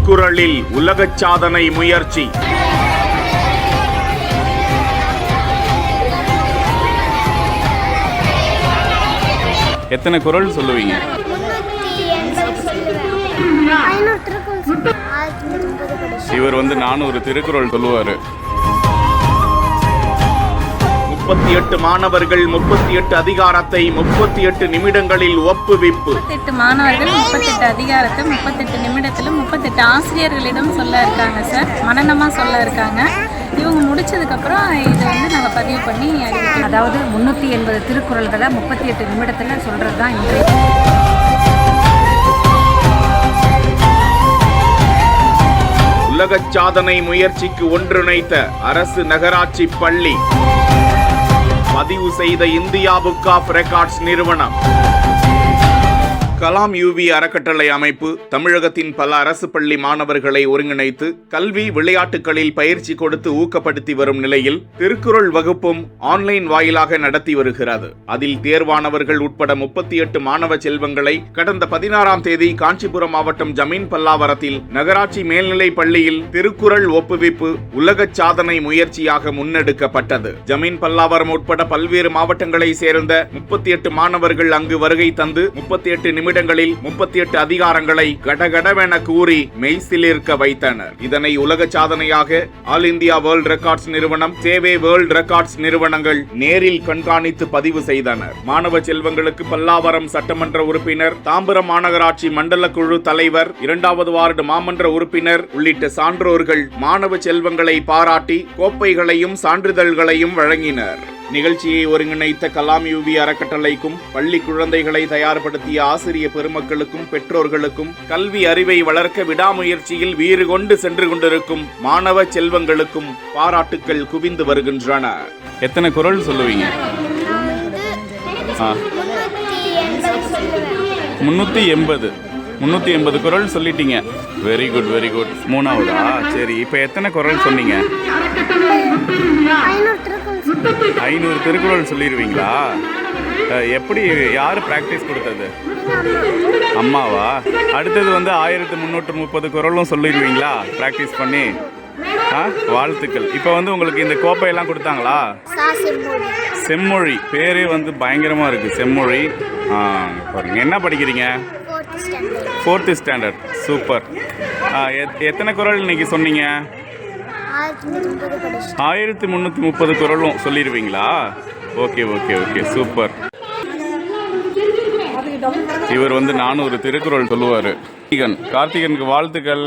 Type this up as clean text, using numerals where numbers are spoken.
திருக்குறளில் உலகச் சாதனை முயற்சி. எத்தனை குறள் சொல்லுவீங்க? இவர் 400 திருக்குறள் சொல்லுவார். 38 மாணவர்கள் 38 அதிகாரத்தை 38 நிமிடங்களில் ஒப்புவிப்பு. 38 மாணவர்கள் 38 அதிகாரத்தை 38 நிமிடத்தில் 38 ஆசிரியர்களிடம் சொல்ல இருக்காங்க சார். மனனமாக சொல்ல இருக்காங்க. இவங்க முடிச்சதுக்கப்புறம் இதை நாங்கள் பதிவு பண்ணி அறிவிக்கிறோம். அதாவது 380 திருக்குறள்களை 38 நிமிடத்தில் சொல்கிறது தான் இன்றைய உலகச் சாதனை முயற்சிக்கு ஒன்றிணைத்த அரசு நகராட்சி பள்ளி. பதிவு செய்த இந்தியா புக் ஆஃப் ரெக்கார்ட்ஸ் நிறுவனம். கலாம் யூவி அறக்கட்டளை அமைப்பு தமிழகத்தின் பல அரசு பள்ளி மாணவர்களை ஒருங்கிணைத்து கல்வி விளையாட்டுகளில் பயிற்சி கொடுத்து ஊக்கப்படுத்தி வரும் நிலையில் திருக்குறள் வகுப்பும் ஆன்லைன் வாயிலாக நடத்தி வருகிறது. அதில் தேர்வானவர்கள் உட்பட 38 மாணவ செல்வங்களை கடந்த 16ஆம் தேதி காஞ்சிபுரம் மாவட்டம் ஜமீன் பல்லாவரத்தில் நகராட்சி மேல்நிலை பள்ளியில் திருக்குறள் ஒப்புவிப்பு உலகச் சாதனை முயற்சியாக முன்னெடுக்கப்பட்டது. ஜமீன் பல்லாவரம் உட்பட பல்வேறு மாவட்டங்களை சேர்ந்த 38 மாணவர்கள் அங்கு வருகை தந்து 38 நிமிடங்களில் 38 அதிகாரங்களை கடகடவென கூறி மெய்சிலிர்க்க வைத்தனர். இதனை உலக சாதனையாக ஆல் இந்தியா வேர்ல்ட் ரெக்கார்ட்ஸ் நிறுவனம், சேவே வேர்ல்ட் ரெக்கார்ட்ஸ் நிறுவனங்கள் நேரில் கண்காணித்து பதிவு செய்தனர். மாணவ செல்வங்களுக்கு பல்லாவரம் சட்டமன்ற உறுப்பினர், தாம்பரம் மாநகராட்சி மண்டல குழு தலைவர், 2வது வார்டு மாமன்ற உறுப்பினர் உள்ளிட்ட சான்றோர்கள் மாணவ செல்வங்களை பாராட்டி கோப்பைகளையும் சான்றிதழ்களையும் வழங்கினர். நிகழ்ச்சியை ஒருங்கிணைத்த கலாம் யூவி அறக்கட்டளைக்கும் பள்ளி குழந்தைகளை தயார்படுத்திய ஆசிரிய பெருமக்களுக்கும் பெற்றோர்களுக்கும் கல்வி அறிவை வளர்க்க விடாமுயற்சியில் வீறு கொண்டு சென்று கொண்டிருக்கும் மாணவ செல்வங்களுக்கும் பாராட்டுக்கள் குவிந்து வருகின்றன. எத்தனை குறள் சொல்லுவீங்க? 380 குறள் சொல்லிட்டீங்க. Very good very good. 3வதா? சரி, இப்போ எத்தனை குறள் சொன்னீங்க? 500 திருக்குறள் சொல்லிடுவீங்களா? எப்படி, யார் ப்ராக்டிஸ் கொடுத்தது? அம்மாவா? அடுத்தது 1330 குறளும் சொல்லிடுவீங்களா ப்ராக்டிஸ் பண்ணி? வாழ்த்துக்கள். இப்போ உங்களுக்கு இந்த கோப்பையெல்லாம் கொடுத்தாங்களா? செம்மொழி பேரே பயங்கரமாக இருக்குது, செம்மொழி. பாருங்க, என்ன படிக்கிறீங்க? 4th standard. சூப்பர். எத்தனை குறள் இன்னைக்கு சொன்னீங்க? 1330 குறளும் சொல்லிடுவீங்களா? Okay okay okay, super. இவர் 400 திருக்குறள் சொல்லுவார். கார்த்திகனுக்கு வாழ்த்துக்கள்.